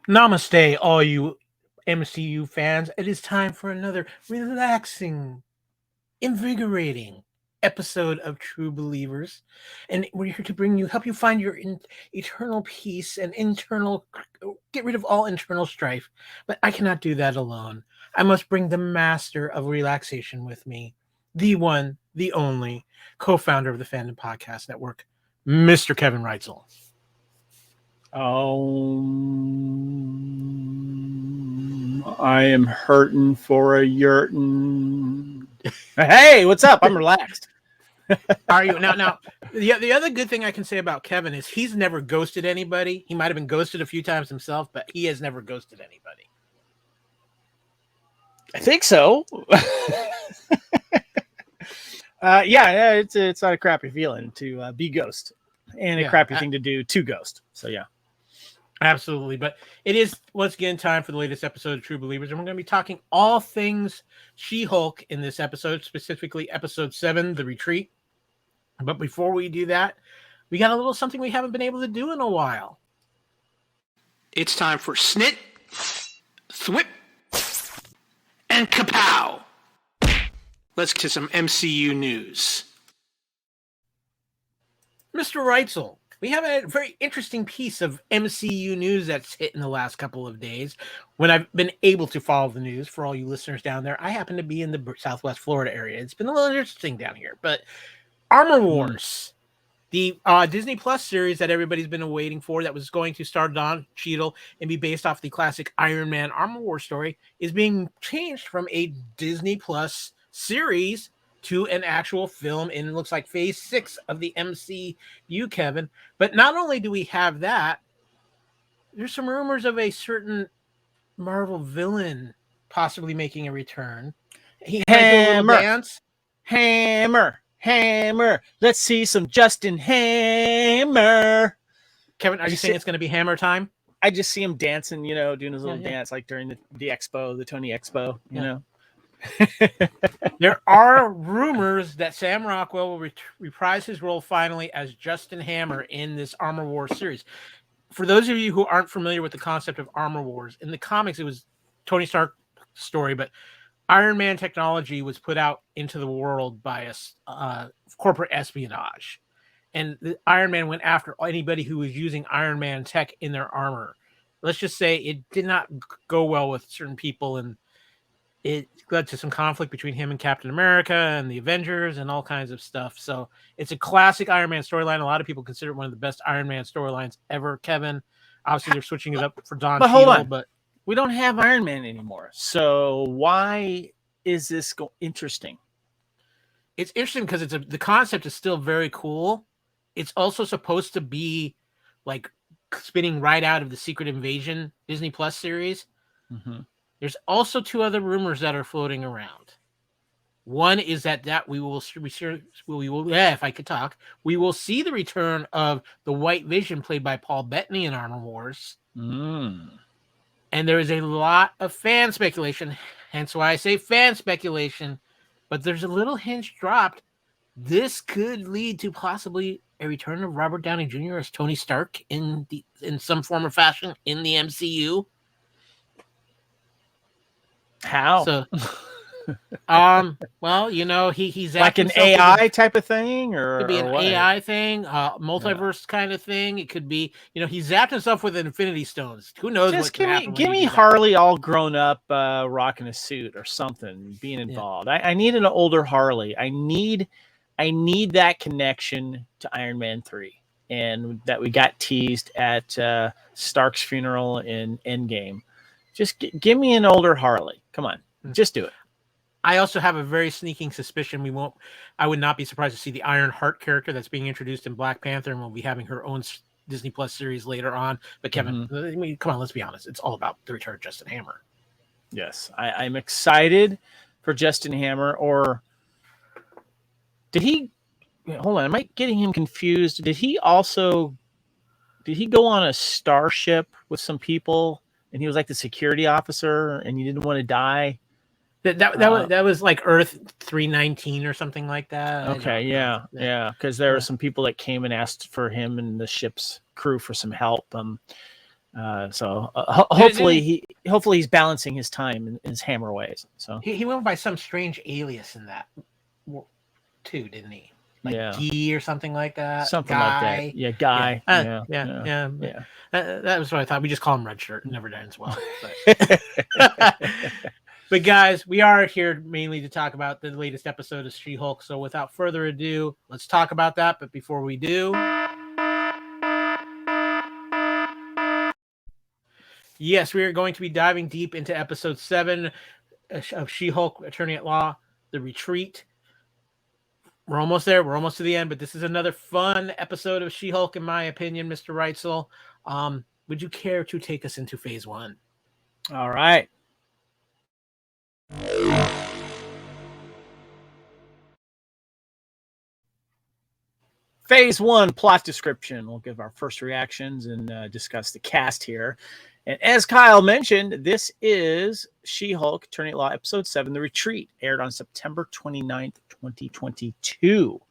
Namaste, all you MCU fans. It is time for another relaxing, invigorating episode of True Believers. And we're here to help you find your eternal peace and get rid of all internal strife. But I cannot do that alone. I must bring the master of relaxation with me, the one, the only co founder of the Fandom Podcast Network, Mr. Kevin Reitzel. I am hurting for a yurtin. Hey, what's up? I'm relaxed. Are you now? The other good thing I can say about Kevin is he's never ghosted anybody. He might have been ghosted a few times himself, but he has never ghosted anybody. I think so. Yeah, it's not a crappy feeling to be ghost, and a crappy thing to do to ghost. So yeah. Absolutely. But it is, once again, time for the latest episode of True Believers. And we're going to be talking all things She-Hulk in this episode, specifically Episode 7, The Retreat. But before we do that, we got a little something we haven't been able to do in a while. It's time for Snit, Thwip, and Kapow. Let's get to some MCU news. Mr. Reitzel, we have a very interesting piece of MCU news that's hit in the last couple of days. When I've been able to follow the news, for all you listeners down there, I happen to be in the Southwest Florida area. It's been a little interesting down here. But Armor Wars, the Disney Plus series that everybody's been waiting for, that was going to star Don Cheadle and be based off the classic Iron Man Armor Wars story, is being changed from a Disney Plus series to an actual film, and it looks like phase 6 of the MCU, Kevin. But not only do we have that, there's some rumors of a certain Marvel villain possibly making a return. He might do a little dance. Hammer. Let's see some Justin Hammer. Kevin, are you saying it's going to be Hammer time? I just see him dancing, doing his little dance like during the expo, the Tony Expo, you know. There are rumors that Sam Rockwell will reprise his role finally as Justin Hammer in this Armor Wars series. For those of you who aren't familiar with the concept of Armor Wars, in the comics it was Tony Stark's story, but Iron Man technology was put out into the world by a corporate espionage, and the Iron Man went after anybody who was using Iron Man tech in their armor. Let's just say it did not go well with certain people, and it led to some conflict between him and Captain America and the Avengers and all kinds of stuff. So it's a classic Iron Man storyline. A lot of people consider it one of the best Iron Man storylines ever, Kevin. Obviously, they're switching it up for Don Cheadle. Hold on. But we don't have Iron Man anymore. So why is this interesting? It's interesting because the concept is still very cool. It's also supposed to be like spinning right out of the Secret Invasion Disney Plus series. Mm-hmm. There's also two other rumors that are floating around. One is that we will, if I could talk, we will see the return of the White Vision played by Paul Bettany in Armor Wars. And there is a lot of fan speculation, hence why I say fan speculation, but there's a little hint dropped. This could lead to possibly a return of Robert Downey Jr. as Tony Stark in some form or fashion in the MCU. How? So, well, he's like an AI type of thing, or it could be an AI thing, multiverse kind of thing. It could be, he zapped himself with Infinity Stones. Who knows? Just give me Harley all grown up, rocking a suit or something, being involved. Yeah. I need an older Harley. I need that connection to Iron Man 3, and that we got teased at Stark's funeral in Endgame. Just give me an older Harley. Come on, just do it. I also have a very sneaking suspicion I would not be surprised to see the Iron Heart character that's being introduced in Black Panther, and we'll be having her own Disney Plus series later on. But Kevin, come on, let's be honest. It's all about the return of Justin Hammer. Yes, I'm excited for Justin Hammer. Or did he? Hold on, am I getting him confused? Did he go on a starship with some people? And he was like the security officer, and he didn't want to die. That was like Earth 319 or something like that. Okay, yeah. Because there were some people that came and asked for him and the ship's crew for some help. Hopefully he's balancing his time in his Hammer ways. So he went by some strange alias in that too, didn't he? Like G or something like that. Something Guy. like that. Yeah, Guy. Yeah. That was what I thought. We just call him Red Shirt. It never ends well. But guys, we are here mainly to talk about the latest episode of She-Hulk. So without further ado, let's talk about that. But before we do, yes, we are going to be diving deep into episode 7 of She-Hulk Attorney at Law, The Retreat. We're almost there. We're almost to the end, but this is another fun episode of She-Hulk, in my opinion, Mr. Reitzel. Would you care to take us into phase 1? All right. Phase 1 plot description. We'll give our first reactions and discuss the cast here. And as Kyle mentioned, this is She-Hulk Attorney at Law Episode 7 The Retreat, aired on September 29th, 2022.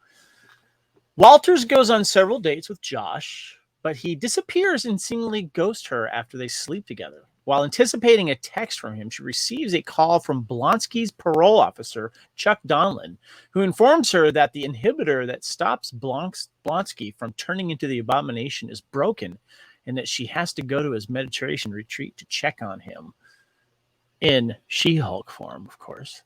Walters goes on several dates with Josh, but he disappears and seemingly ghosts her after they sleep together. While anticipating a text from him, she receives a call from Blonsky's parole officer, Chuck Donlin, who informs her that the inhibitor that stops Blonsky from turning into the Abomination is broken, and that she has to go to his meditation retreat to check on him. In She-Hulk form, of course.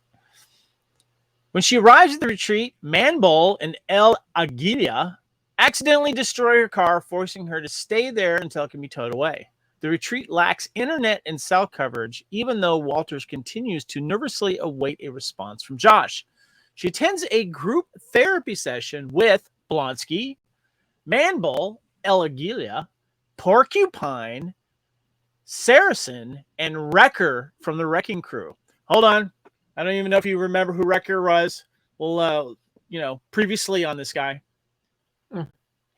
When she arrives at the retreat, Manbull and El Aguila accidentally destroy her car, forcing her to stay there until it can be towed away. The retreat lacks internet and cell coverage, even though Walters continues to nervously await a response from Josh. She attends a group therapy session with Blonsky, Manbull, El Aguila, Porcupine, Saracen, and Wrecker from the Wrecking Crew. Hold on. I don't even know if you remember who Wrecker was. Well, previously on this guy.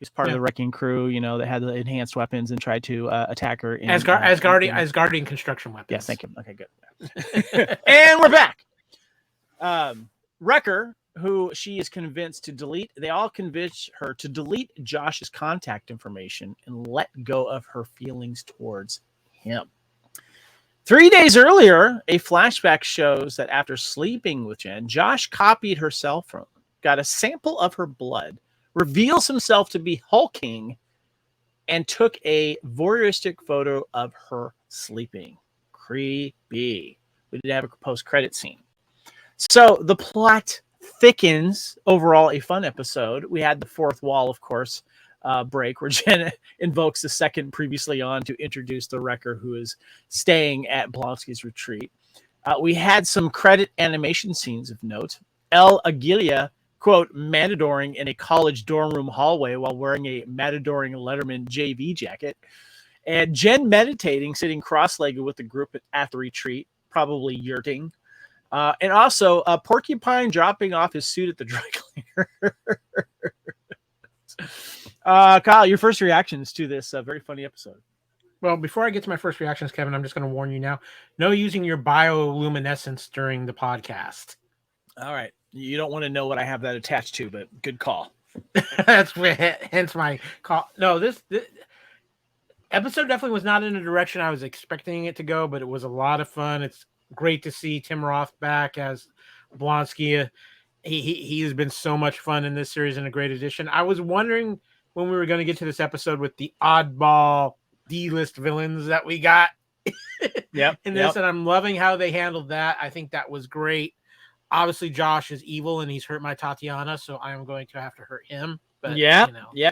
He's part of the Wrecking Crew, that had the enhanced weapons and tried to attack her. Asgardian construction weapons. Yes, thank you. Okay, good. And we're back. Wrecker, who she is convinced to delete, they all convince her to delete Josh's contact information and let go of her feelings towards him. 3 days earlier, a flashback shows that after sleeping with Jen, Josh copied her cell phone, got a sample of her blood, reveals himself to be hulking, and took a voyeuristic photo of her sleeping. Creepy. We did have a post-credit scene. So the plot thickens. Overall, a fun episode. We had the fourth wall, of course, break, where Jen invokes the second previously on to introduce the Wrecker, who is staying at Blonsky's retreat. We had some credit animation scenes of note. El Aguila, quote, matadoring in a college dorm room hallway while wearing a matadoring Letterman JV jacket. And Jen meditating, sitting cross-legged with the group at the retreat, probably yurting. And also Porcupine dropping off his suit at the dry cleaner. Kyle, your first reactions to this very funny episode. Well, before I get to my first reactions, Kevin, I'm just going to warn you now. No using your bioluminescence during the podcast. All right. You don't want to know what I have that attached to, but good call. That's hence my call. No, this episode definitely was not in the direction I was expecting it to go, but it was a lot of fun. It's great to see Tim Roth back as Blonsky. He has been so much fun in this series and a great addition. I was wondering when we were going to get to this episode with the oddball D-list villains that we got in this, and I'm loving how they handled that. I think that was great. Obviously, Josh is evil and he's hurt my Tatiana, so I am going to have to hurt him. But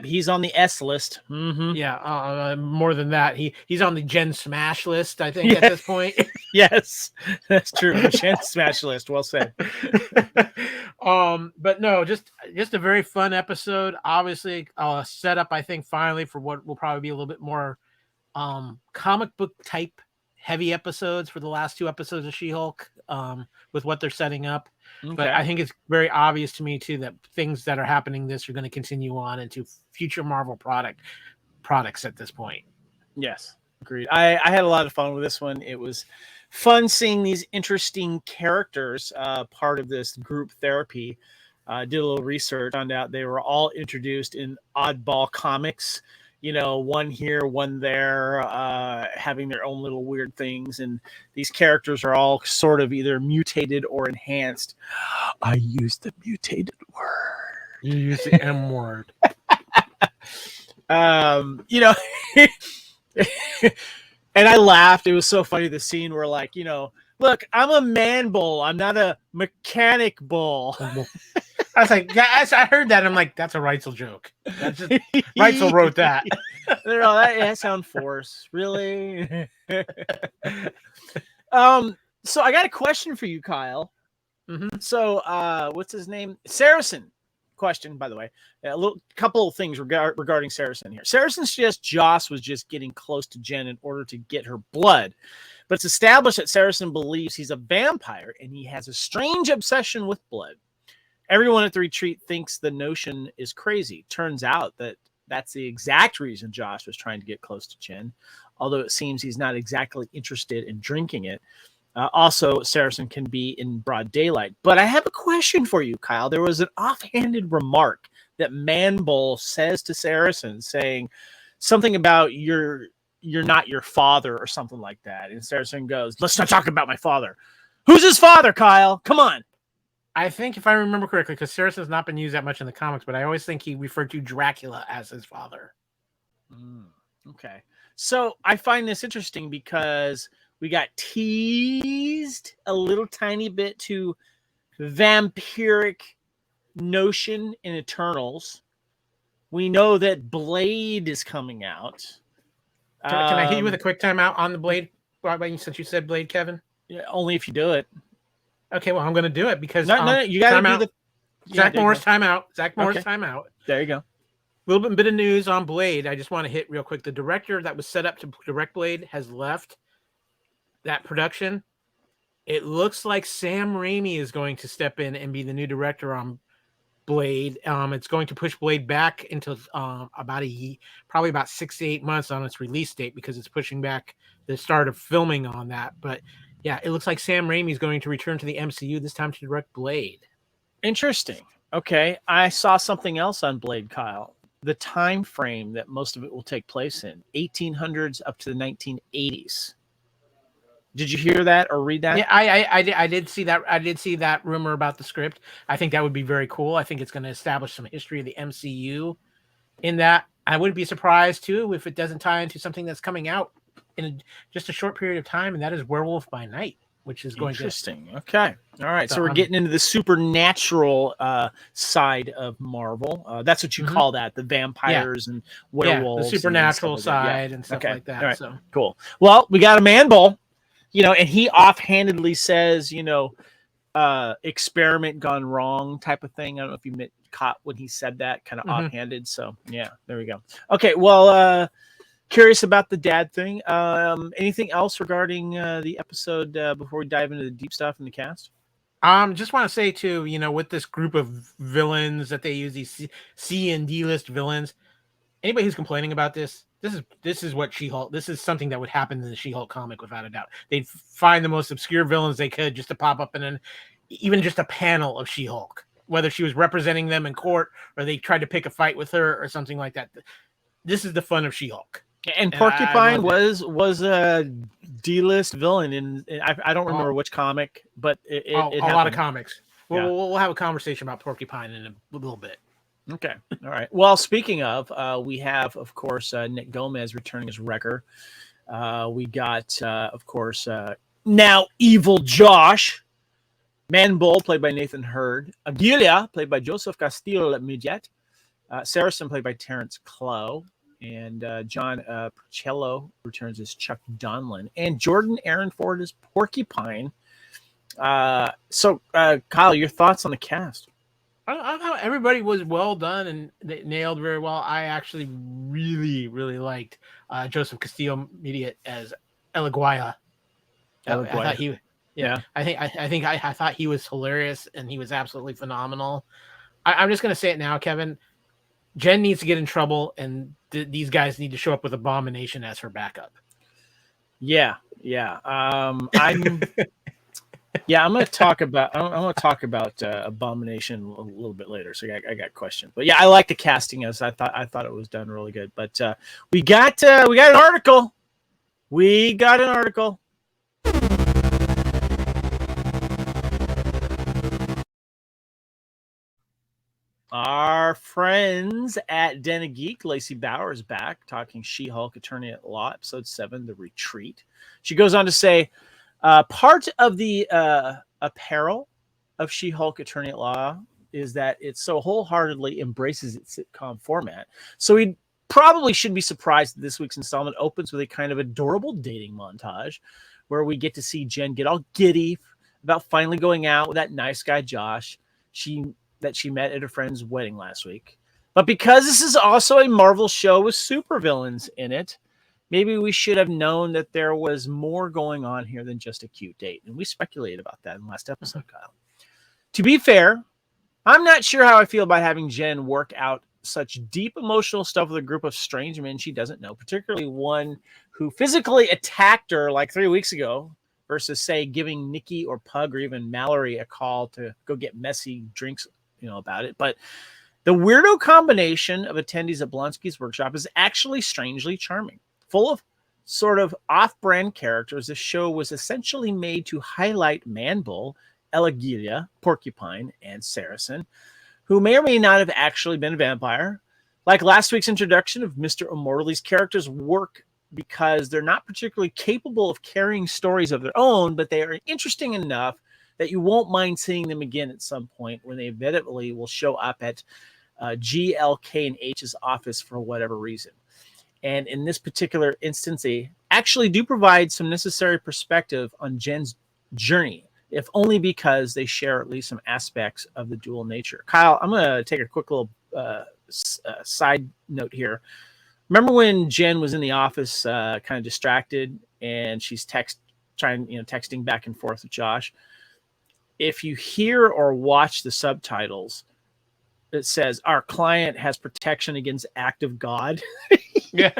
he's on the S list. Mm-hmm. Yeah, more than that, he's on the Jen Smash list, I think, at this point. Yes, that's true. Jen Smash list. Well said. But no, just a very fun episode. Obviously, set up, I think, finally for what will probably be a little bit more comic book type heavy episodes for the last 2 episodes of She-Hulk, with what they're setting up. Okay. But I think it's very obvious to me too that things that are happening this are going to continue on into future Marvel products at this point. Yes, agreed. I had a lot of fun with this one. It was fun seeing these interesting characters part of this group therapy. Did a little research, found out they were all introduced in Oddball Comics. one here, one there, having their own little weird things. And these characters are all sort of either mutated or enhanced. I used the mutated word. You use the M word. And I laughed. It was so funny. The scene where look, I'm a man bull. I'm not a mechanic bull. I was like, yeah, I heard that. I'm like, that's a Reitzel joke. That's just Reitzel wrote that. No, that sounds forced. Really? So I got a question for you, Kyle. Mm-hmm. So, what's his name? Saracen. Question, by the way. A couple of things regarding Saracen here. Saracen suggests Joss was just getting close to Jen in order to get her blood. But it's established that Saracen believes he's a vampire and he has a strange obsession with blood. Everyone at the retreat thinks the notion is crazy. Turns out that that's the exact reason Josh was trying to get close to Jen, although it seems he's not exactly interested in drinking it. Also, Saracen can be in broad daylight. But I have a question for you, Kyle. There was an offhanded remark that Manbull says to Saracen, saying something about you're not your father or something like that. And Saracen goes, let's not talk about my father. Who's his father, Kyle? Come on. I think if I remember correctly, because Saracen's not been used that much in the comics, but I always think he referred to Dracula as his father. Okay. So I find this interesting because we got teased a little tiny bit to vampiric notion in Eternals. We know that Blade is coming out. Can I hit you with a quick timeout on the Blade? Since you said Blade, Kevin? Yeah, only if you do it. Okay, well, I'm going to do it because no, you got to do the Zach Morris timeout. Zach Morris timeout. There you go. A little bit of news on Blade. I just want to hit real quick. The director that was set up to direct Blade has left that production. It looks like Sam Raimi is going to step in and be the new director on Blade. It's going to push Blade back into probably about 6 to 8 months on its release date because it's pushing back the start of filming on that. But yeah, it looks like Sam Raimi is going to return to the MCU this time to direct Blade. Interesting. Okay, I saw something else on Blade, Kyle. The time frame that most of it will take place in 1800s up to the 1980s. Did you hear that or read that? Yeah, I did see that. I did see that rumor about the script. I think that would be very cool. I think it's going to establish some history of the MCU in that. I wouldn't be surprised too if it doesn't tie into something that's coming out in just a short period of time, and that is Werewolf by Night, which is going interesting. Okay, all right. So we're getting into the supernatural side of Marvel. That's what you call that, the vampires and werewolves, the supernatural side and stuff like that. All right. So cool. Well, we got a man bull, and he offhandedly says, experiment gone wrong type of thing. I don't know if you caught when he said that, kind of offhanded. So yeah, there we go. Okay, well. Curious about the dad thing. Anything else regarding the episode before we dive into the deep stuff in the cast? Just want to say too, with this group of villains that they use, these C and D list villains. Anybody who's complaining about this is what She-Hulk. This is something that would happen in the She-Hulk comic without a doubt. They'd find the most obscure villains they could just to pop up in even just a panel of She-Hulk, whether she was representing them in court or they tried to pick a fight with her or something like that. This is the fun of She-Hulk. And Porcupine was a D-list villain in I don't remember which comic, but it a lot of comics. We'll have a conversation about Porcupine in a little bit. Okay, all right. Well, speaking of, we have of course Nick Gomez returning as Wrecker. We got of course now evil Josh, Man Bull played by Nathan Hurd, Aguilia played by Joseph Castillo-Muget, Saracen played by Terrence Clow. And John Pacello returns as Chuck Donlin. And Jordan Aaron Ford is Porcupine. So, Kyle, your thoughts on the cast? I thought everybody was well done and they nailed very well. I actually really, really liked Joseph Castillo-Muget as Elaguaya. I thought he, I thought he was hilarious and he was absolutely phenomenal. I'm just going to say it now, Kevin. Jen needs to get in trouble, and these guys need to show up with Abomination as her backup. Yeah. I'm Yeah, I'm going to talk about Abomination a little bit later. So I got questions, but yeah, I like the casting as I thought it was done really good. But we got an article. We got an article. Our friends at Den of Geek, Lacey Bauer, is back talking She-Hulk Attorney at Law, Episode 7, The Retreat. She goes on to say, part of the apparel of She-Hulk Attorney at Law is that it so wholeheartedly embraces its sitcom format. So we probably shouldn't be surprised that this week's installment opens with a kind of adorable dating montage where we get to see Jen get all giddy about finally going out with that nice guy, Josh. That she met at her friend's wedding last week. But because this is also a Marvel show with supervillains in it, maybe we should have known that there was more going on here than just a cute date. And we speculated about that in the last episode, Kyle. To be fair, I'm not sure how I feel about having Jen work out such deep emotional stuff with a group of strange men she doesn't know, particularly one who physically attacked her like 3 weeks ago, versus, say, giving Nikki or Pug or even Mallory a call to go get messy drinks about it. But the weirdo combination of attendees at Blonsky's workshop is actually strangely charming. Full of sort of off-brand characters, this show was essentially made to highlight Manbull, Elegilia, Porcupine, and Saracen, who may or may not have actually been a vampire. Like last week's introduction of Mr. Immortal, these characters work because they're not particularly capable of carrying stories of their own, but they are interesting enough that you won't mind seeing them again at some point when they inevitably will show up at GLK and H's office for whatever reason. And in this particular instance, they actually do provide some necessary perspective on Jen's journey, if only because they share at least some aspects of the dual nature. Kyle, I'm going to take a quick little side note here. Remember when Jen was in the office kind of distracted and she's texting back and forth with Josh? If you hear or watch the subtitles, it says our client has protection against act of God. Yeah.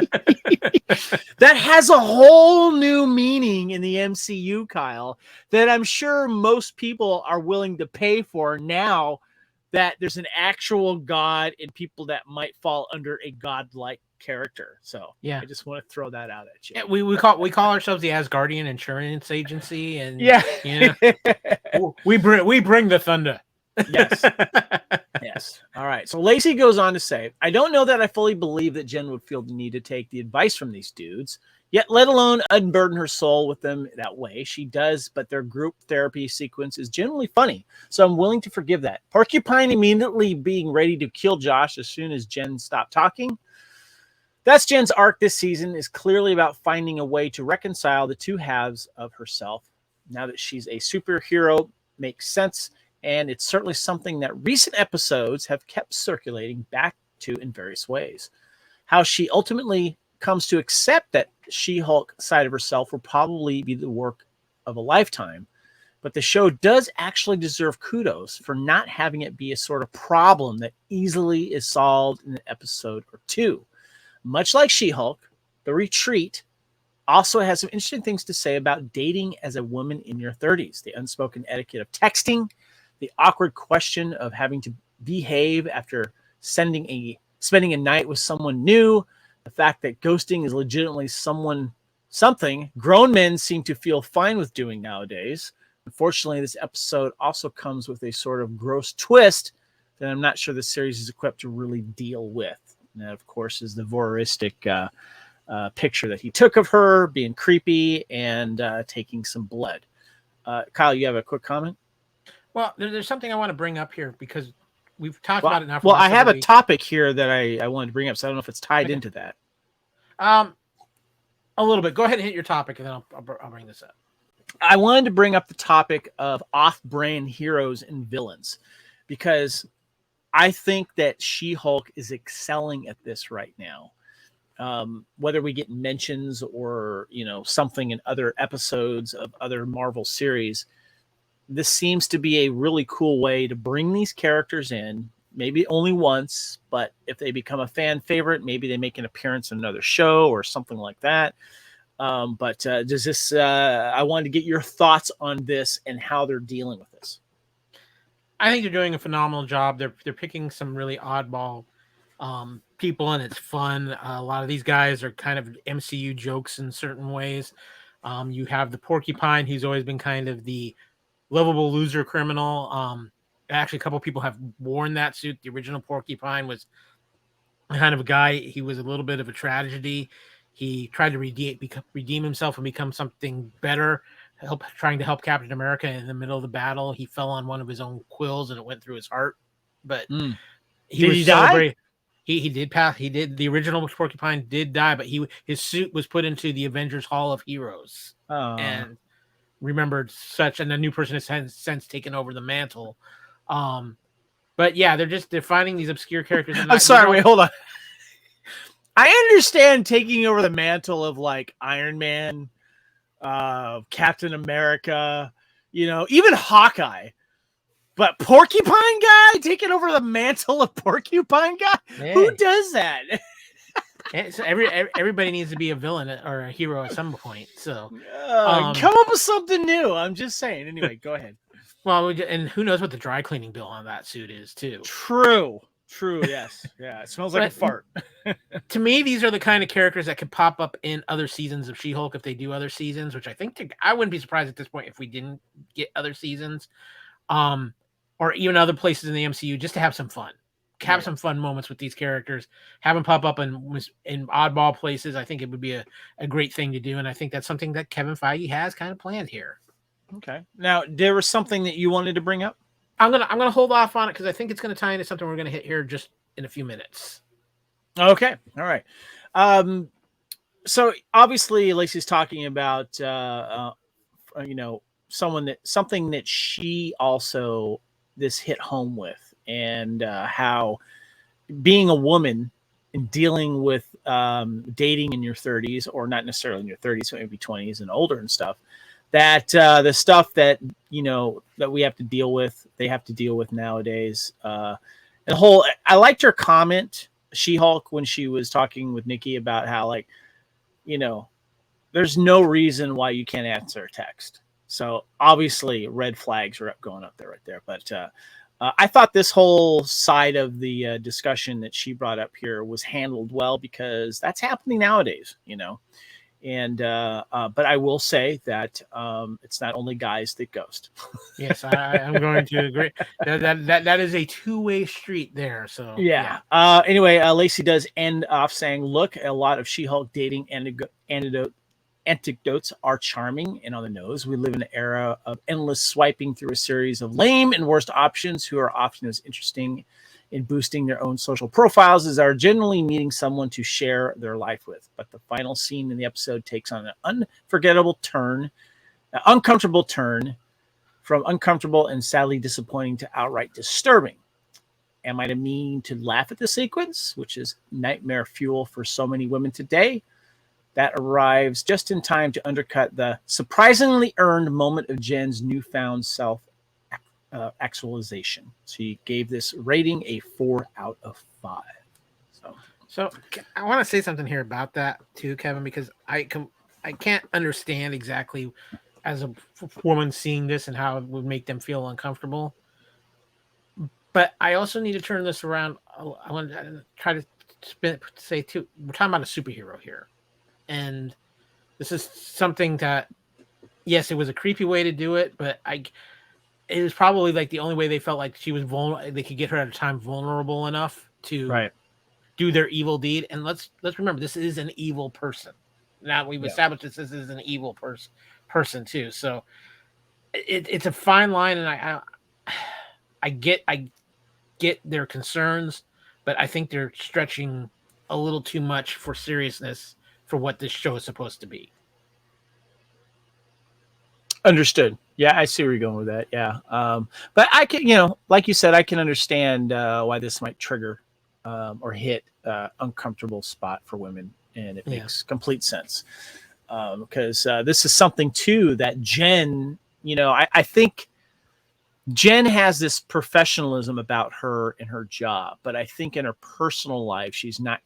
That has a whole new meaning in the MCU, Kyle, that I'm sure most people are willing to pay for now that there's an actual God and people that might fall under a godlike character. So yeah, I just want to throw that out at you. Yeah, we call ourselves the Asgardian Insurance Agency, and Yeah, we bring the thunder. Yes. Yes. All right. So Lacey goes on to say, I don't know that I fully believe that Jen would feel the need to take the advice from these dudes, yet let alone unburden her soul with them that way. She does, but their group therapy sequence is generally funny, so I'm willing to forgive that. Porcupine immediately being ready to kill Josh as soon as Jen stopped talking. That's Jen's arc this season, is clearly about finding a way to reconcile the two halves of herself. Now that she's a superhero, makes sense. And it's certainly something that recent episodes have kept circulating back to in various ways. How she ultimately comes to accept that She-Hulk side of herself will probably be the work of a lifetime. But the show does actually deserve kudos for not having it be a sort of problem that easily is solved in an episode or two. Much like She-Hulk, The Retreat also has some interesting things to say about dating as a woman in your 30s, the unspoken etiquette of texting, the awkward question of having to behave after spending a night with someone new, the fact that ghosting is legitimately something grown men seem to feel fine with doing nowadays. Unfortunately, this episode also comes with a sort of gross twist that I'm not sure the series is equipped to really deal with. And that, of course, is the voyeuristic picture that he took of her being creepy and taking some blood. Kyle, you have a quick comment? Well, there's something I want to bring up here because we've talked about it now. Well, I have a topic here that I wanted to bring up, so I don't know if it's tied into that. A little bit. Go ahead and hit your topic, and then I'll bring this up. I wanted to bring up the topic of off-brand heroes and villains because I think that She-Hulk is excelling at this right now. Whether we get mentions or something in other episodes of other Marvel series, this seems to be a really cool way to bring these characters in, maybe only once, but if they become a fan favorite, maybe they make an appearance in another show or something like that. But does this? I wanted to get your thoughts on this and how they're dealing with this. I think they're doing a phenomenal job. They're picking some really oddball people, and it's fun. A lot of these guys are kind of MCU jokes in certain ways. You have the Porcupine. He's always been kind of the lovable loser criminal. Actually, a couple people have worn that suit. The original Porcupine was kind of a guy. He was a little bit of a tragedy. He tried to redeem himself and become something better, trying to help Captain America in the middle of the battle. He fell on one of his own quills and it went through his heart. But Did was he die? He did pass. He did. The original Porcupine did die, but his suit was put into the Avengers Hall of Heroes and remembered such. And a new person has since taken over the mantle. But yeah, they're finding these obscure characters. I'm sorry. Wait, hold on. I understand taking over the mantle of like Iron Man, Captain America, even Hawkeye. But Porcupine guy taking over the mantle of Porcupine guy? Hey. Who does that? So everybody needs to be a villain or a hero at some point. So come up with something new. I'm just saying. Anyway, go ahead. Well, and who knows what the dry cleaning bill on that suit is too. True. Yes. Yeah. It smells like a fart. To me, these are the kind of characters that could pop up in other seasons of She-Hulk if they do other seasons, which I think I wouldn't be surprised at this point if we didn't get other seasons. Or even other places in the MCU, just to have some fun, have some fun moments with these characters, have them pop up in oddball places. I think it would be a great thing to do, and I think that's something that Kevin Feige has kind of planned here. Okay. Now, there was something that you wanted to bring up. I'm gonna hold off on it because I think it's gonna tie into something we're gonna hit here just in a few minutes. Okay. All right. So obviously, Lacey's talking about something that she also this hit home with, and how being a woman and dealing with dating in your 30s, or not necessarily in your 30s, but maybe 20s and older and stuff, that the stuff that that we have to deal with, they have to deal with nowadays. And I liked her comment, She-Hulk, when she was talking with Nikki about how there's no reason why you can't answer a text. So obviously red flags are going up there right there. But I thought this whole side of the discussion that she brought up here was handled well, because that's happening nowadays, And but I will say that it's not only guys that ghost. Yes, I'm going to agree. That is a two-way street there. So yeah. Anyway, Lacey does end off saying, "Look, a lot of She-Hulk dating anecdotes are charming and on the nose. We live in an era of endless swiping through a series of lame and worst options who are often as interesting in boosting their own social profiles as are generally meeting someone to share their life with. But the final scene in the episode takes on an uncomfortable turn from uncomfortable and sadly disappointing to outright disturbing. Am I to mean to laugh at the sequence, which is nightmare fuel for so many women today? That arrives just in time to undercut the surprisingly earned moment of Jen's newfound self-actualization." So he gave this rating a 4 out of 5. So I want to say something here about that too, Kevin, because I can't understand exactly as a woman seeing this and how it would make them feel uncomfortable. But I also need to turn this around. I want to try to say too, we're talking about a superhero here. And this is something that, yes, it was a creepy way to do it, but it was probably like the only way they felt like she was vulnerable. They could get her at a time vulnerable enough to do their evil deed. And let's remember, this is an evil person. Now we've established this is an evil person too. So it's a fine line, and I get their concerns, but I think they're stretching a little too much for seriousness for what this show is supposed to be. Understood. Yeah, I see where you're going with that. Yeah. But I can, like you said, I can understand why this might trigger or hit uncomfortable spot for women. And it makes complete sense. Because this is something too that Jen, I think Jen has this professionalism about her in her job, but I think in her personal life, she's not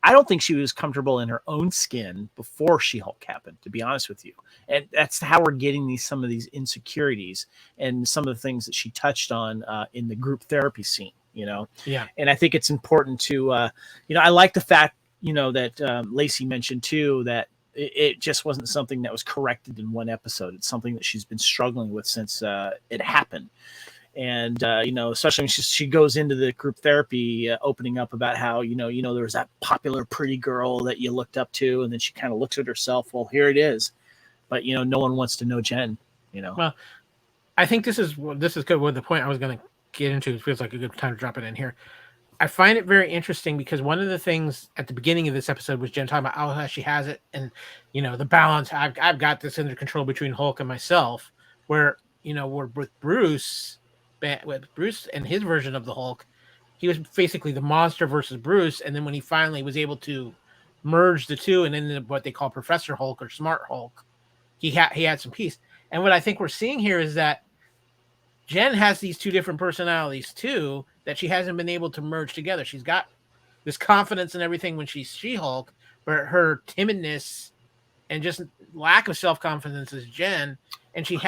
I don't think she was comfortable in her own skin before She-Hulk happened, to be honest with you. And that's how we're getting some of these insecurities and some of the things that she touched on in the group therapy scene, Yeah. And I think it's important to, I like the fact, that Lacey mentioned too, that it just wasn't something that was corrected in one episode. It's something that she's been struggling with since it happened. And, especially when she goes into the group therapy, opening up about how, there was that popular pretty girl that you looked up to. And then she kind of looks at herself. Well, here it is. But, no one wants to know Jen, Well, I think this is good. With the point I was going to get into, it feels like a good time to drop it in here. I find it very interesting because one of the things at the beginning of this episode was Jen talking about how she has it. And, the balance, I've got this under control between Hulk and myself, where, we're with Bruce and his version of the Hulk, he was basically the monster versus Bruce. And then when he finally was able to merge the two and ended up what they call Professor Hulk or Smart Hulk, he had some peace. And what I think we're seeing here is that Jen has these two different personalities too, that she hasn't been able to merge together. She's got this confidence and everything when she's She-Hulk, but her timidness and just lack of self-confidence is Jen. And she's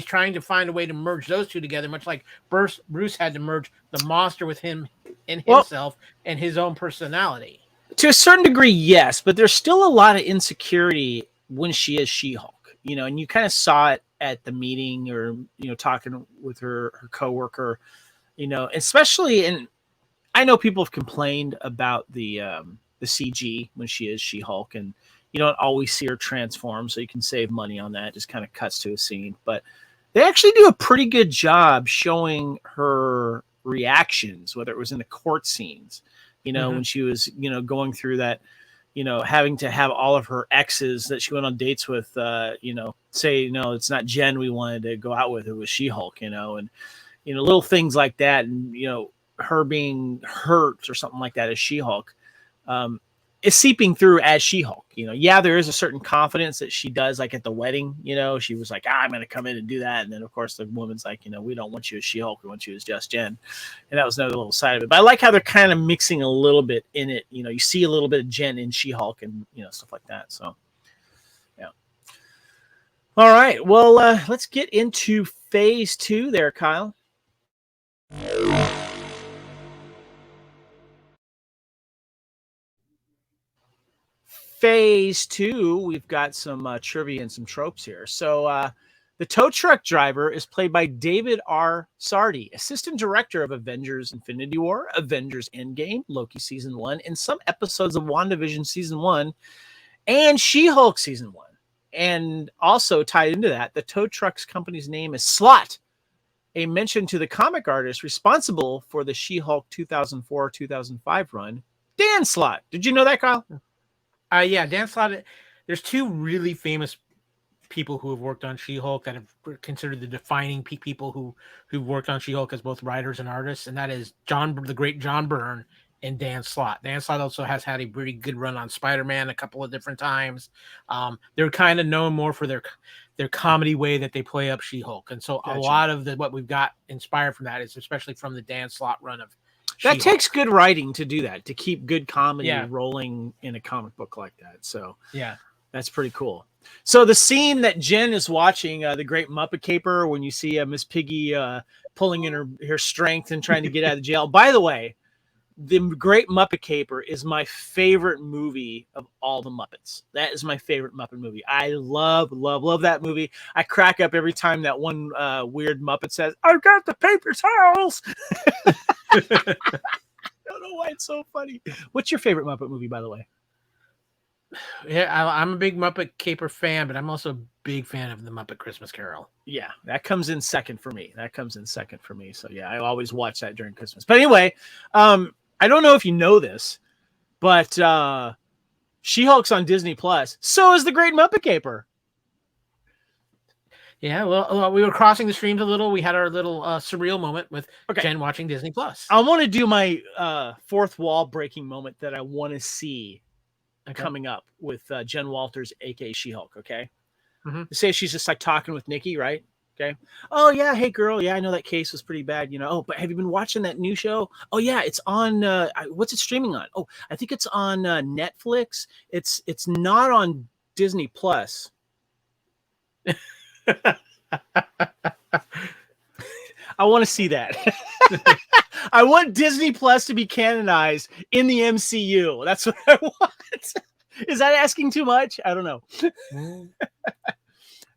trying to find a way to merge those two together, much like Bruce had to merge the monster with him and himself and his own personality. To a certain degree, yes, but there's still a lot of insecurity when she is She-Hulk, and you kind of saw it at the meeting or, talking with her coworker, especially, and I know people have complained about the CG when she is She-Hulk, and you don't always see her transform, so you can save money on that. It just kind of cuts to a scene. But they actually do a pretty good job showing her reactions, whether it was in the court scenes, when she was, going through that, having to have all of her exes that she went on dates with, say, no, it's not Jen we wanted to go out with. It was She-Hulk, and, little things like that. And, her being hurt or something like that as She-Hulk. Is seeping through as She-Hulk, there is a certain confidence that she does, like at the wedding, she was like, I'm going to come in and do that. And then of course the woman's like, we don't want you as She-Hulk. We want you as just Jen. And that was another little side of it. But I like how they're kind of mixing a little bit in it. You see a little bit of Jen in She-Hulk and, stuff like that. So, yeah. All right. Well, let's get into phase 2 there, Kyle. Phase 2, we've got some trivia and some tropes here. So the tow truck driver is played by David R. Sardi, assistant director of Avengers Infinity War, Avengers Endgame, Loki Season 1, and some episodes of WandaVision Season 1, and She-Hulk Season 1. And also tied into that, the tow truck's company's name is Slott, a mention to the comic artist responsible for the She-Hulk 2004-2005 run, Dan Slott. Did you know that, Kyle? Yeah, Dan Slott. There's two really famous people who have worked on She-Hulk that have considered the defining people who've worked on She-Hulk as both writers and artists, and that is the great John Byrne and Dan Slott. Dan Slott also has had a pretty good run on Spider-Man a couple of different times. They're kind of known more for their comedy way that they play up She-Hulk, and so gotcha. A lot of what we've got inspired from that is especially from the Dan Slott run of She-Hulk. That takes good writing to do that, to keep good comedy rolling in a comic book like that. So yeah, that's pretty cool. So the scene that Jen is watching, the Great Muppet Caper, when you see Miss Piggy pulling in her strength and trying to get out of jail. By the way, the Great Muppet Caper is my favorite movie of all the Muppets. That is my favorite Muppet movie. I love, love, love that movie. I crack up every time that one weird Muppet says, "I've got the paper towels." I don't know why it's so funny. What's your favorite Muppet movie, by the way? Yeah, I'm a big Muppet Caper fan, but I'm also a big fan of the Muppet Christmas Carol. Yeah, that comes in second for me. So yeah, I always watch that during Christmas. But anyway, I don't know if you know this, but She-Hulk's on Disney Plus. So is the Great Muppet Caper. Yeah, well, we were crossing the streams a little. We had our little surreal moment with Jen watching Disney Plus. I want to do my fourth wall breaking moment that I want to see coming up with Jen Walters, aka She-Hulk. Okay, say she's just like talking with Nikki, right? Okay. Oh yeah. Hey girl. Yeah, I know that case was pretty bad. Oh, but have you been watching that new show? Oh yeah, it's on. What's it streaming on? Oh, I think it's on Netflix. It's not on Disney Plus. I want to see that. I want Disney Plus to be canonized in the MCU. That's what I want. Is that asking too much? I don't know.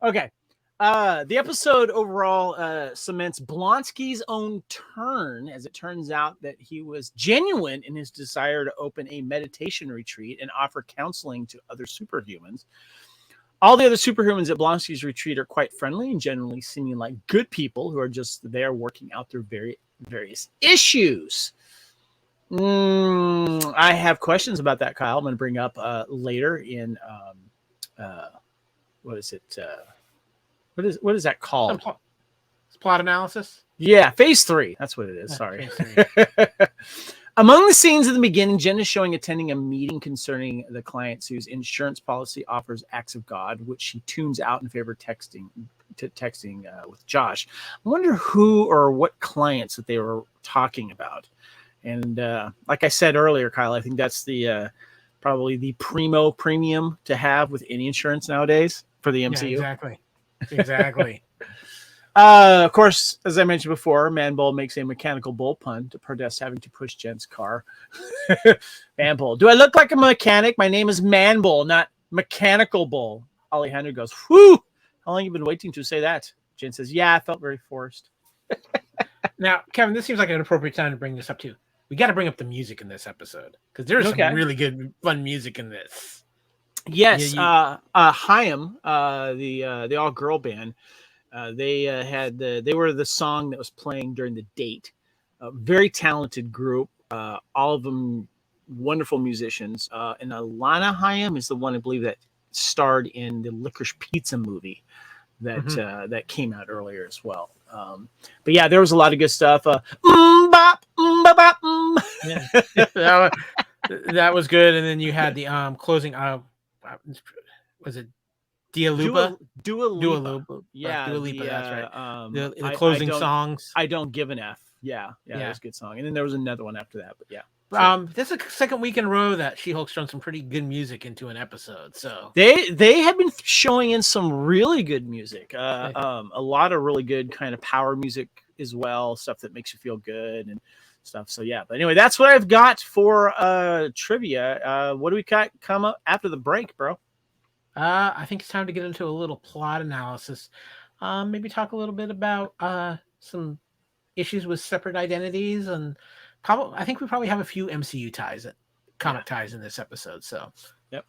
Okay. The episode overall cements Blonsky's own turn, as it turns out that he was genuine in his desire to open a meditation retreat and offer counseling to other superhumans. All the other superhumans at Blonsky's retreat are quite friendly and generally seeming like good people who are just there working out their various issues. I have questions about that, Kyle. I'm going to bring up later in what is it? What is that called? It's plot analysis. Yeah, phase 3. That's what it is. Sorry. Among the scenes at the beginning, Jen is showing attending a meeting concerning the clients whose insurance policy offers acts of God, which she tunes out in favor of texting with Josh. I wonder who or what clients that they were talking about. And like I said earlier, Kyle, I think that's the probably the premium to have with any insurance nowadays for the MCU. Yeah, exactly. Of course, as I mentioned before, Manbull makes a mechanical bull pun to protest having to push Jen's car. Manbull, do I look like a mechanic? My name is Manbull, not Mechanical Bull. Alejandro goes, whew! How long have you been waiting to say that? Jen says, yeah, I felt very forced. Now, Kevin, this seems like an appropriate time to bring this up too. We got to bring up the music in this episode because there's some really good, fun music in this. Yes, Chaim, the all-girl band, they were the song that was playing during the date. A very talented group, all of them wonderful musicians. And Alana Chaim is the one I believe that starred in the Licorice Pizza movie that came out earlier as well. But yeah, there was a lot of good stuff. Yeah. That was good. And then you had the closing. Was it Dua Lipa? Dua Lipa. Yeah, Dua Lipa. That's right. The closing songs. I Don't Give an F. Yeah, that was a good song. And then there was another one after that. But yeah. This is the second week in a row that She-Hulk's thrown some pretty good music into an episode. So they have been showing in some really good music. A lot of really good kind of power music as well, stuff that makes you feel good and stuff. So yeah. But anyway, that's what I've got for trivia. What do we got come up after the break, bro? I think it's time to get into a little plot analysis. Maybe talk a little bit about some issues with separate identities, and I think we probably have a few MCU ties, comic ties in this episode. So, yep.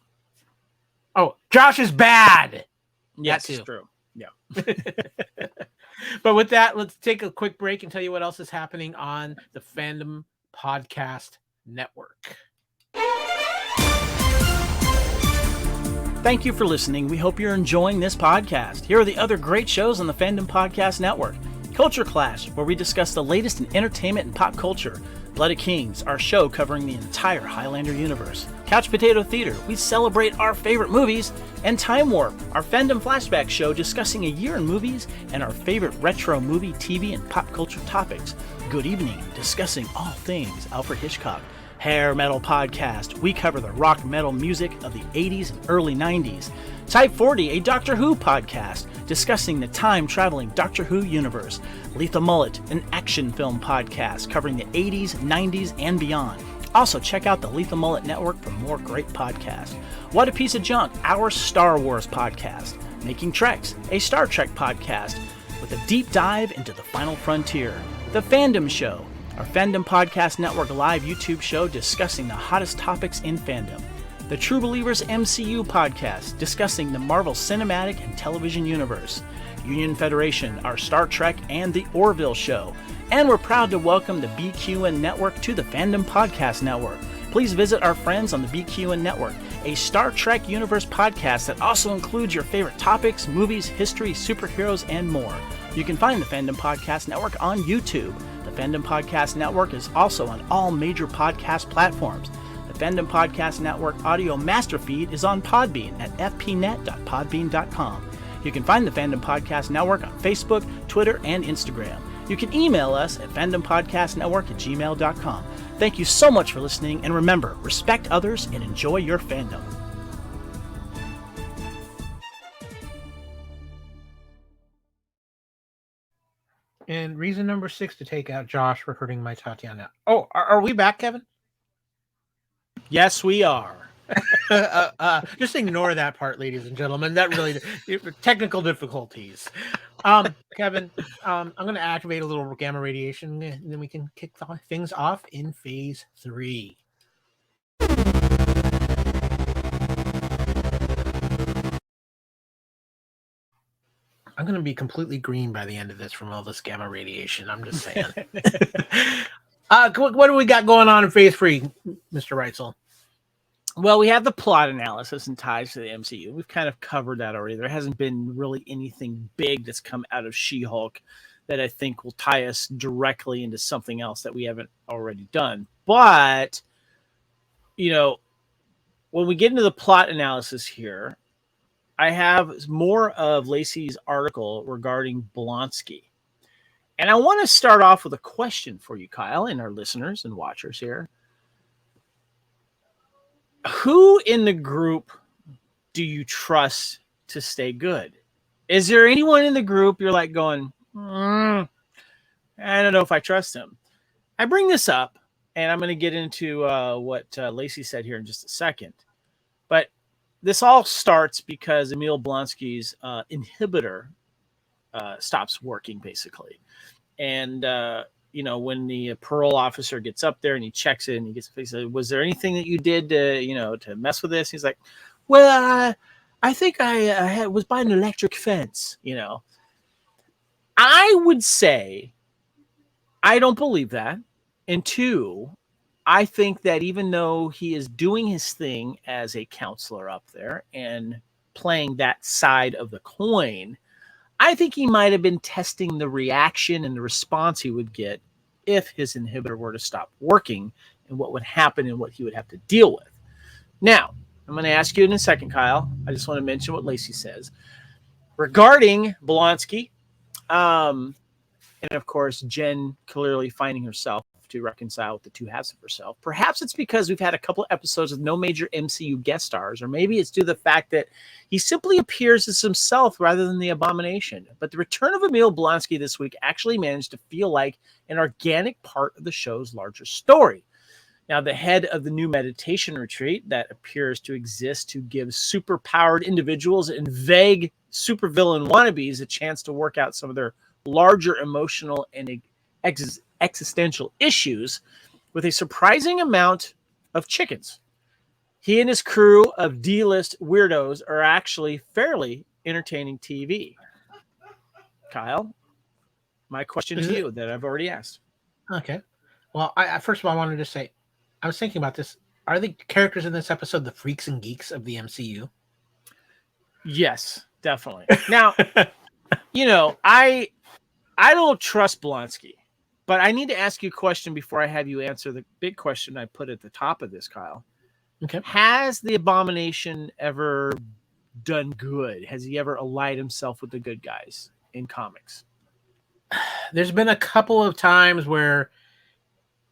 Oh, Josh is bad. Yes, that's true. Yeah. But with that, let's take a quick break and tell you what else is happening on the Fandom Podcast Network. Thank you for listening. We hope you're enjoying this podcast. Here are the other great shows on the Fandom Podcast Network. Culture Clash, where we discuss the latest in entertainment and pop culture. Blood of Kings, our show covering the entire Highlander universe. Couch Potato Theater, we celebrate our favorite movies. And Time Warp, our Fandom flashback show discussing a year in movies and our favorite retro movie, TV, and pop culture topics. Good Evening, discussing all things Alfred Hitchcock. Hair Metal Podcast, we cover the rock metal music of the 80s and early 90s. Type 40, a Doctor Who podcast, discussing the time-traveling Doctor Who universe. Lethal Mullet, an action film podcast covering the 80s, 90s, and beyond. Also, check out the Lethal Mullet Network for more great podcasts. What a Piece of Junk, our Star Wars podcast. Making Treks, a Star Trek podcast with a deep dive into the final frontier. The Fandom Show, our Fandom Podcast Network live YouTube show discussing the hottest topics in fandom. The True Believers MCU podcast, discussing the Marvel Cinematic and Television Universe. Union Federation, our Star Trek and the Orville Show. And we're proud to welcome the BQN Network to the Fandom Podcast Network. Please visit our friends on the BQN Network, a Star Trek Universe podcast that also includes your favorite topics, movies, history, superheroes, and more. You can find the Fandom Podcast Network on YouTube. The Fandom Podcast Network is also on all major podcast platforms. The Fandom Podcast Network audio master feed is on Podbean at fpnet.podbean.com. You can find the Fandom Podcast Network on Facebook, Twitter, and Instagram. You can email us at fandompodcastnetwork@gmail.com. Thank you so much for listening, and remember, respect others and enjoy your fandom. And reason number 6 to take out Josh for hurting my Tatiana. Oh, are we back, Kevin? Yes, we are. Just ignore that part, ladies and gentlemen. That really technical difficulties. Kevin, I'm going to activate a little gamma radiation, and then we can kick things off in phase 3. I'm going to be completely green by the end of this from all this gamma radiation. I'm just saying. What do we got going on in phase 3, Mr. Reitzel? Well, we have the plot analysis and ties to the MCU. We've kind of covered that already. There hasn't been really anything big that's come out of She-Hulk that I think will tie us directly into something else that we haven't already done. But, you know, when we get into the plot analysis here, I have more of Lacey's article regarding Blonsky. And I want to start off with a question for you, Kyle, and our listeners and watchers here. Who in the group do you trust to stay good? Is there anyone in the group you're like going, I don't know if I trust him? I bring this up, and I'm going to get into what Lacey said here in just a second. But this all starts because Emil Blonsky's inhibitor stops working, basically. And you know, when the parole officer gets up there and he checks it and he says, was there anything that you did to mess with this? He's like, well, I think I was by an electric fence, you know. I would say I don't believe that. And 2, I think that even though he is doing his thing as a counselor up there and playing that side of the coin, I think he might have been testing the reaction and the response he would get if his inhibitor were to stop working and what would happen and what he would have to deal with. Now, I'm going to ask you in a second, Kyle. I just want to mention what Lacey says regarding Blonsky. And of course, Jen clearly finding herself to reconcile with the two halves of herself. Perhaps it's because we've had a couple of episodes with no major MCU guest stars, or maybe it's due to the fact that he simply appears as himself rather than the Abomination. But the return of Emil Blonsky this week actually managed to feel like an organic part of the show's larger story. Now, the head of the new meditation retreat that appears to exist to give super-powered individuals and vague supervillain wannabes a chance to work out some of their larger emotional and existential issues with a surprising amount of chickens. He and his crew of D-list weirdos are actually fairly entertaining TV. Kyle, my question to you that I've already asked. Okay. Well, I first of all, I wanted to say, I was thinking about this. Are the characters in this episode the freaks and geeks of the MCU? Yes, definitely. Now, you know, I don't trust Blonsky. But I need to ask you a question before I have you answer the big question I put at the top of this, Kyle. Okay. Has the Abomination ever done good? Has he ever allied himself with the good guys in comics? There's been a couple of times where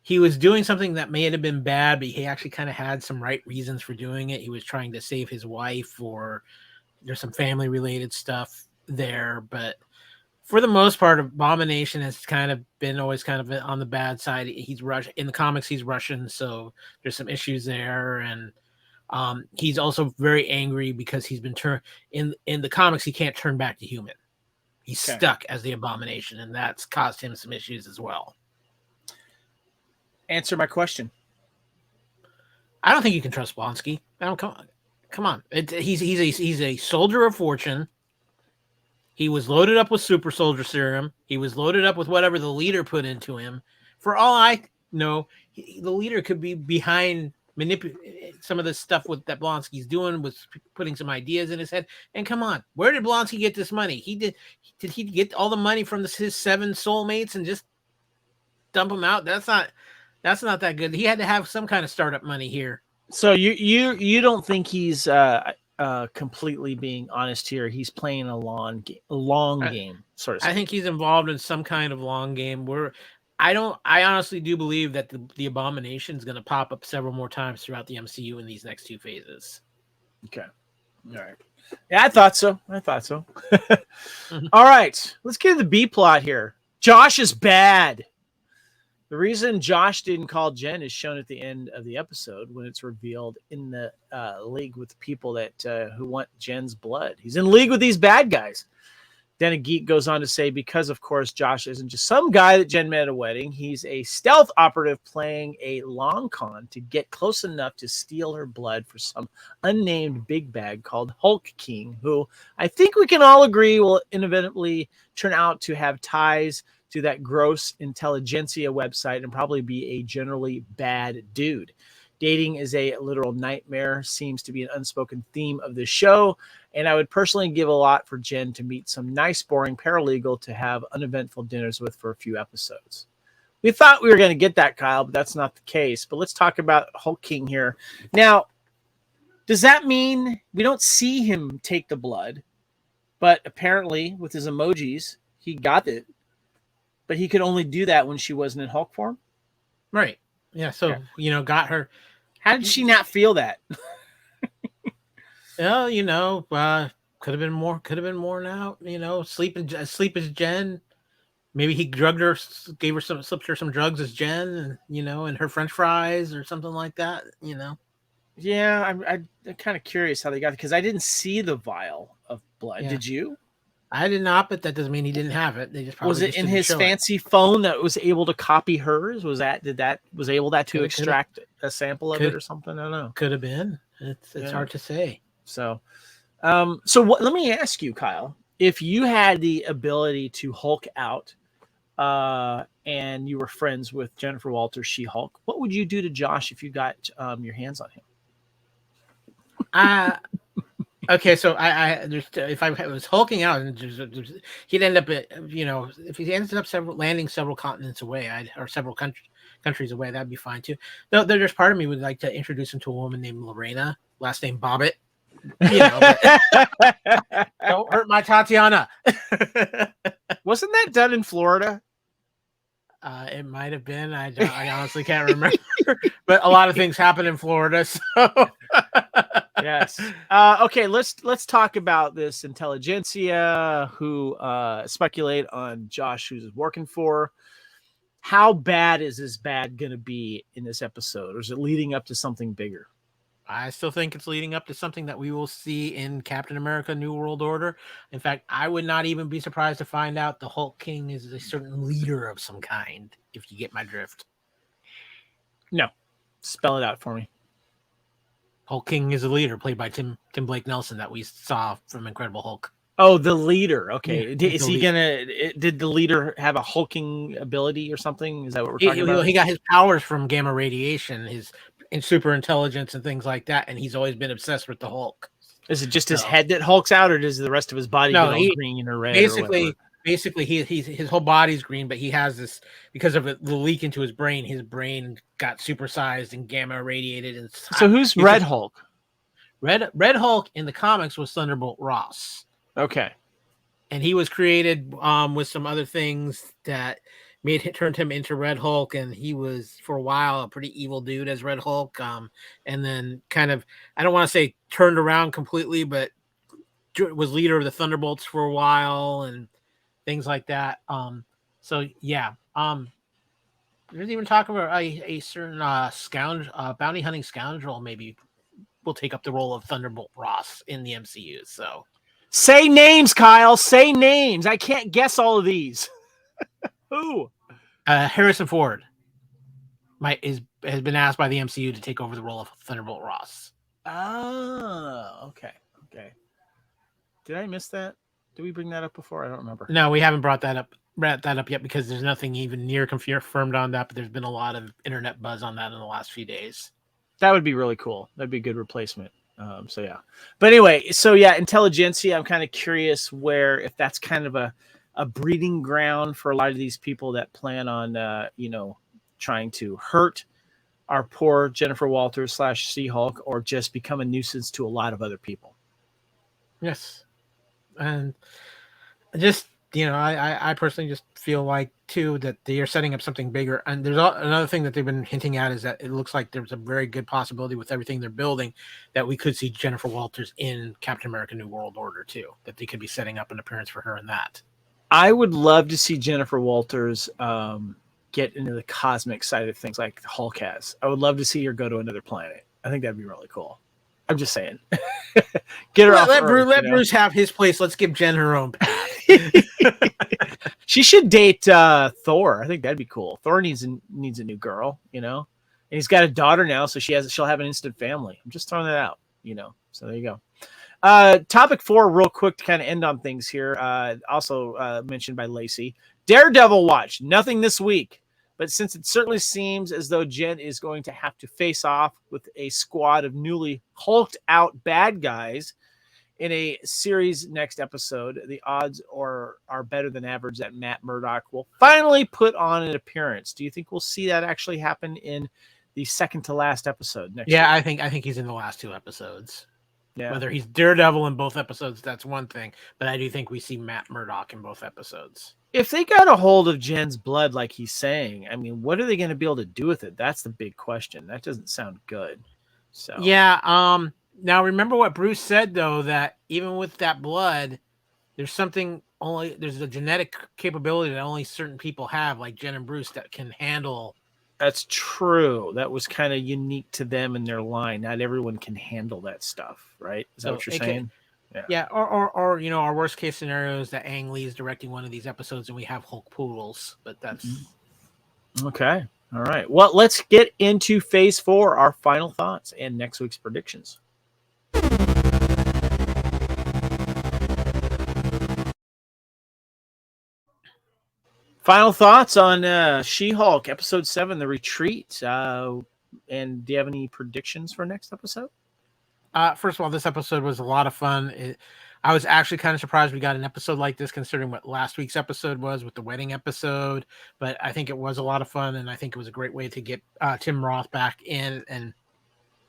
he was doing something that may have been bad, but he actually kind of had some right reasons for doing it. He was trying to save his wife, or there's some family-related stuff there, but for the most part, Abomination has kind of been always kind of on the bad side. He's Russian in the comics. He's Russian, so there's some issues there, and he's also very angry because he's been turned in the comics. He can't turn back to human. He's stuck as the Abomination, and that's caused him some issues as well. Answer my question. I don't think you can trust Blonsky. Come on. He's a soldier of fortune. He was loaded up with super soldier serum. He was loaded up with whatever the leader put into him. For all I know, the leader could be behind some of the stuff that Blonsky's doing, was putting some ideas in his head. And come on, where did Blonsky get this money? Did he get all the money from his 7 soulmates and just dump them out? That's not that good. He had to have some kind of startup money here. So you don't think he's completely being honest here. He's playing a long game, sort of. I think he's involved in some kind of long game where I honestly do believe that the Abomination is going to pop up several more times throughout the MCU in these next 2 phases. Okay. All right. Yeah, I thought so. All right. Let's get to the B plot here. Josh is bad. The reason Josh didn't call Jen is shown at the end of the episode when it's revealed in the league with people that who want Jen's blood. He's in league with these bad guys. Then a geek goes on to say, because of course Josh isn't just some guy that Jen met at a wedding. He's a stealth operative playing a long con to get close enough to steal her blood for some unnamed big bag called Hulk King, who I think we can all agree will inevitably turn out to have ties to that gross intelligentsia website and probably be a generally bad dude. Dating is a literal nightmare, seems to be an unspoken theme of this show, and I would personally give a lot for Jen to meet some nice, boring paralegal to have uneventful dinners with for a few episodes. We thought we were going to get that, Kyle, but that's not the case. But let's talk about Hulk King here. Now, does that mean we don't see him take the blood, but apparently with his emojis, he got it? But he could only do that when she wasn't in Hulk form? Right. Yeah, so, got her. How did she not feel that? Well, could have been more now, sleep as Jen. Maybe he drugged her, slipped her some drugs as Jen, and her French fries or something like that, Yeah, I'm kind of curious how they got it because I didn't see the vial of blood. Yeah. Did you? I did not, but that doesn't mean he didn't have it. They just probably was it in his fancy phone that was able to copy hers? Was able to extract a sample of it or something? I don't know. Could have been. It's hard to say. So what? Let me ask you, Kyle, if you had the ability to Hulk out, and you were friends with Jennifer Walters, She-Hulk, what would you do to Josh if you got your hands on him? Okay, so if I was hulking out, he'd end up if he ends up landing several continents away, or several countries away, that'd be fine too. Though there's part of me would like to introduce him to a woman named Lorena, last name Bobbitt. Don't hurt my Tatiana. Wasn't that done in Florida? It might have been. I honestly can't remember. But a lot of things happen in Florida, so. Yes. Okay, let's talk about this intelligentsia who speculate on Josh, who's working for. How bad is this bad going to be in this episode, or is it leading up to something bigger? I still think it's leading up to something that we will see in Captain America: New World Order. In fact, I would not even be surprised to find out the Hulk King is a certain leader of some kind, if you get my drift. No. Spell it out for me. Hulk King is a leader, played by Tim Blake Nelson, that we saw from Incredible Hulk. Oh, the leader. Okay. Yeah, did the leader have a hulking ability or something? Is that what we're talking about? He got his powers from gamma radiation, his super intelligence and things like that, and he's always been obsessed with the Hulk. Is it just his head that hulks out, or does the rest of his body get all green or red? Basically, his whole body's green, but he has this, because of the leak into his brain got supersized and gamma irradiated. And so who's Red Hulk? Red Hulk in the comics was Thunderbolt Ross. Okay. And he was created with some other things that turned him into Red Hulk, and he was for a while a pretty evil dude as Red Hulk. And then kind of, I don't want to say turned around completely, but was leader of the Thunderbolts for a while and things like that. So yeah. There's even talk about a certain bounty hunting scoundrel maybe will take up the role of Thunderbolt Ross in the MCU. So say names, Kyle. Say names. I can't guess all of these. Who? Harrison Ford has been asked by the MCU to take over the role of Thunderbolt Ross. Oh, okay. Did I miss that? Did we bring that up before? I don't remember. No, we haven't brought that up yet because there's nothing even near confirmed on that, but there's been a lot of internet buzz on that in the last few days. That would be really cool. That'd be a good replacement. So yeah. But anyway, intelligentsia, I'm kind of curious if that's kind of a breeding ground for a lot of these people that plan on trying to hurt our poor Jennifer Walters / She-Hulk, or just become a nuisance to a lot of other people. Yes, and just I personally just feel like too that they are setting up something bigger. And there's another thing that they've been hinting at is that it looks like there's a very good possibility with everything they're building that we could see Jennifer Walters in Captain America: New World Order too. That they could be setting up an appearance for her in that. I would love to see Jennifer Walters get into the cosmic side of things like Hulk has. I would love to see her go to another planet. I think that'd be really cool. I'm just saying. Get her off Earth, let Bruce have his place. Let's give Jen her own path. She should date Thor. I think that'd be cool. Thor needs a new girl, and he's got a daughter now, so she'll have an instant family. I'm just throwing that out, So there you go. Topic 4, real quick to kind of end on things here. Also mentioned by Lacey. Daredevil watch. Nothing this week. But since it certainly seems as though Jen is going to have to face off with a squad of newly hulked out bad guys in a series next episode, the odds are better than average that Matt Murdock will finally put on an appearance. Do you think we'll see that actually happen in the second to last episode next week? I think he's in the last 2 episodes. Yeah. Whether he's Daredevil in both episodes, that's one thing. But I do think we see Matt Murdock in both episodes. If they got a hold of Jen's blood, like he's saying, I mean, what are they going to be able to do with it? That's the big question. That doesn't sound good. So yeah. Now remember what Bruce said though, that even with that blood, there's a genetic capability that only certain people have, like Jen and Bruce, that can handle. That's true. That was kind of unique to them in their line. Not everyone can handle that stuff, right? Is that what you're saying? Yeah. Or our worst case scenario is that Ang Lee is directing one of these episodes and we have Hulk Poodles, but that's okay. All right. Well, let's get into phase 4, our final thoughts and next week's predictions. Final thoughts on She-Hulk, Episode 7, The Retreat. And do you have any predictions for next episode? First of all, this episode was a lot of fun. I was actually kind of surprised we got an episode like this, considering what last week's episode was with the wedding episode. But I think it was a lot of fun, and I think it was a great way to get Tim Roth back in. And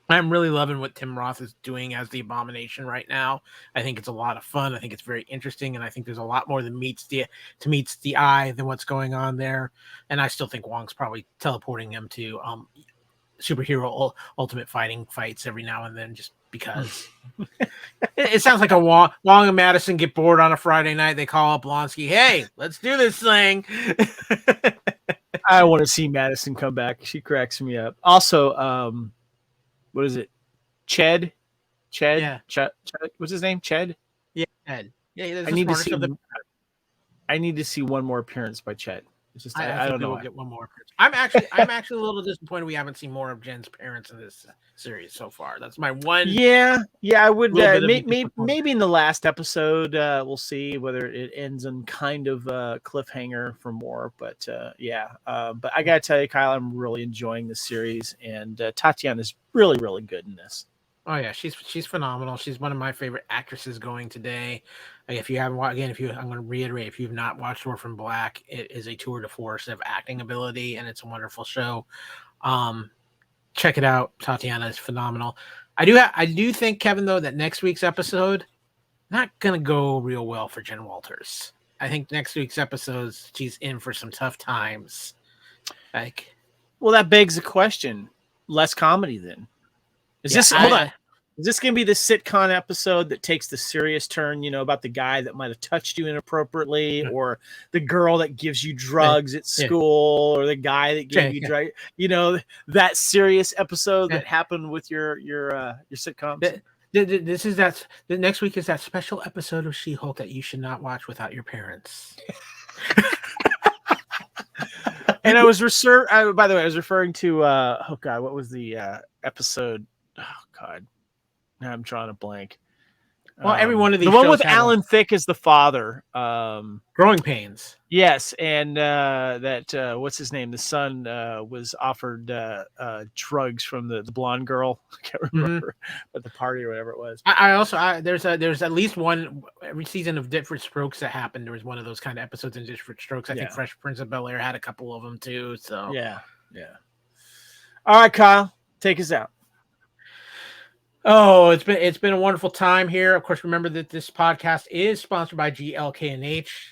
I'm really loving what Tim Roth is doing as the Abomination right now. I think it's a lot of fun. I think it's very interesting, and I think there's a lot more than meets the eye than what's going on there. And I still think Wong's probably teleporting him to superhero ultimate fighting fights every now and then, just because. It sounds like a Wong and Madison get bored on a Friday night. They call up Blonsky, hey, let's do this thing. I want to see Madison come back. She cracks me up. Also, what is it? Ched? Yeah. Ched? What's his name? Ched? Yeah, Ched. Yeah, I need to see one more appearance by Ched. It's just I don't know. We'll get one more appearance. I'm actually a little disappointed we haven't seen more of Jen's parents in this series so far. That's my one. Yeah. I would maybe in the last episode we'll see whether it ends on kind of a cliffhanger for more. But but I gotta tell you, Kyle, I'm really enjoying this series, and Tatiana is really, really good in this. Oh yeah, she's phenomenal. She's one of my favorite actresses going today. If you haven't watched, I'm going to reiterate, if you've not watched Orphan Black, it is a tour de force of acting ability, and it's a wonderful show. Check it out. Tatiana is phenomenal. I do think, Kevin, though, that next week's episode not going to go real well for Jen Walters. I think next week's episode, she's in for some tough times. Well, that begs the question: less comedy then? Is this going to be the sitcom episode that takes the serious turn, about the guy that might have touched you inappropriately, or the girl that gives you drugs at school, or the guy that gave you drugs, that serious episode that happened with your sitcoms? The next week is that special episode of She-Hulk that you should not watch without your parents. And I was by the way, I was referring to what was the episode? Oh God, now I'm drawing a blank. Well, every one of these. The one with Alan Thicke as the father. Growing Pains. Yes, and that what's his name? The son was offered drugs from the blonde girl. I can't remember, at the party or whatever it was. There's at least one every season of Different Strokes that happened. There was one of those kind of episodes in Different Strokes. I think Fresh Prince of Bel-Air had a couple of them too. So yeah. All right, Kyle, take us out. Oh, it's been a wonderful time here. Of course, remember that this podcast is sponsored by GLK&H.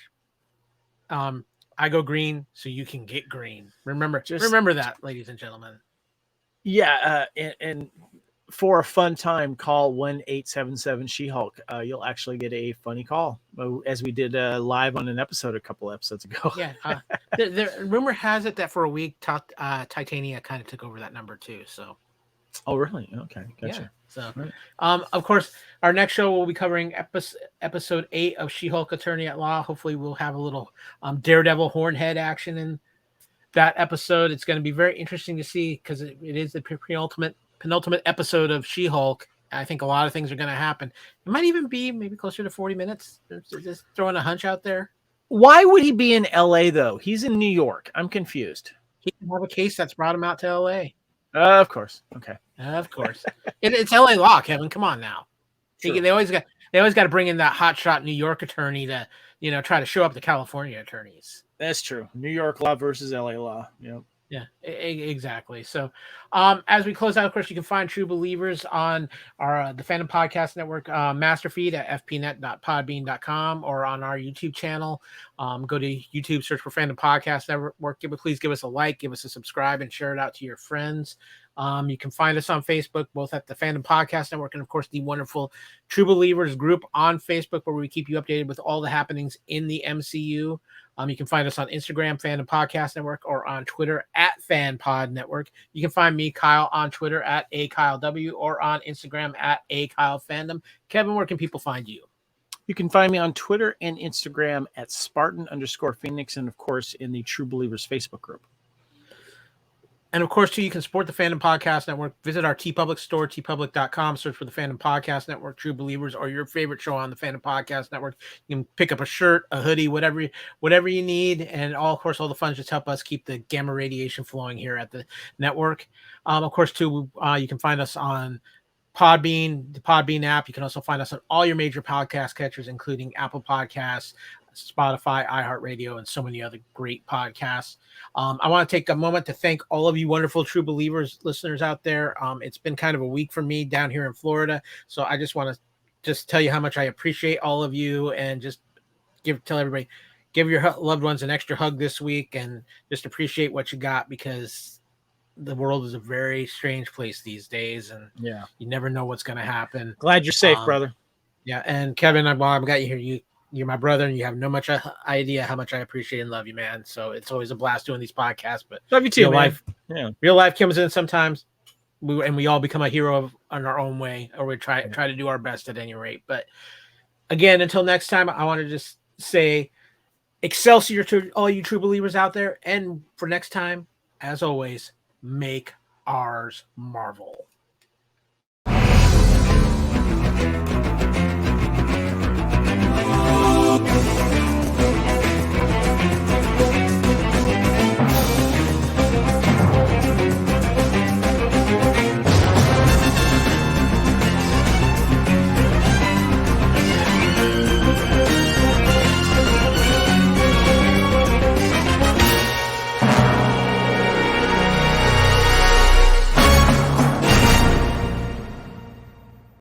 I go green so you can get green. Remember that, ladies and gentlemen. Yeah, and for a fun time, call 1-877 She-Hulk. You'll actually get a funny call, as we did live on an episode a couple episodes ago. Yeah, the rumor has it that for a week, Titania kind of took over that number too. So. Oh, really? Okay, gotcha. Yeah. So, right. Of course, our next show will be covering episode 8 of She-Hulk Attorney at Law. Hopefully, we'll have a little Daredevil Hornhead action in that episode. It's going to be very interesting to see because it is the penultimate episode of She-Hulk. I think a lot of things are going to happen. It might even be maybe closer to 40 minutes. Just throwing a hunch out there. Why would he be in LA though? He's in New York. I'm confused. He can have a case that's brought him out to LA. Of course. Okay. Of course. It's LA law, Kevin. Come on now. Sure. They always got to bring in that hotshot New York attorney to, try to show up the California attorneys. That's true. New York law versus LA law. Yep. Yeah, exactly. So, as we close out, of course, you can find True Believers on our the Fandom Podcast Network master feed at fpnet.podbean.com or on our YouTube channel. Go to YouTube, search for Fandom Podcast Network. Please give us a like, give us a subscribe, and share it out to your friends. You can find us on Facebook, both at the Fandom Podcast Network and, of course, the wonderful True Believers group on Facebook, where we keep you updated with all the happenings in the MCU. You can find us on Instagram, Fandom Podcast Network, or on Twitter at FanPod Network. You can find me, Kyle, on Twitter at AKyleW or on Instagram at AKyleFandom. Kevin, where can people find you? You can find me on Twitter and Instagram at Spartan_Phoenix, and, of course, in the True Believers Facebook group. And, of course, too, you can support the Fandom Podcast Network. Visit our TeePublic store, teepublic.com. Search for the Fandom Podcast Network, True Believers, or your favorite show on the Fandom Podcast Network. You can pick up a shirt, a hoodie, whatever you need. And, of course, all the funds just help us keep the gamma radiation flowing here at the network. Of course, too, you can find us on Podbean, the Podbean app. You can also find us on all your major podcast catchers, including Apple Podcasts, Spotify, iHeartRadio, and so many other great podcasts. I want to take a moment to thank all of you wonderful True Believers listeners out there. It's been kind of a week for me down here in Florida, so I just want to tell you how much I appreciate all of you, and just tell everybody, give your loved ones an extra hug this week, and just appreciate what you got, because the world is a very strange place these days, and you never know what's going to happen. Glad you're safe, brother. Yeah, and Kevin, I've got you here. You're my brother, and you have no much idea how much I appreciate and love you, man. So it's always a blast doing these podcasts. But love you too, real life comes in sometimes, we all become a hero on our own way, or we try to do our best at any rate. But again, until next time, I want to just say Excelsior to all you True Believers out there. And for next time, as always, make ours Marvel.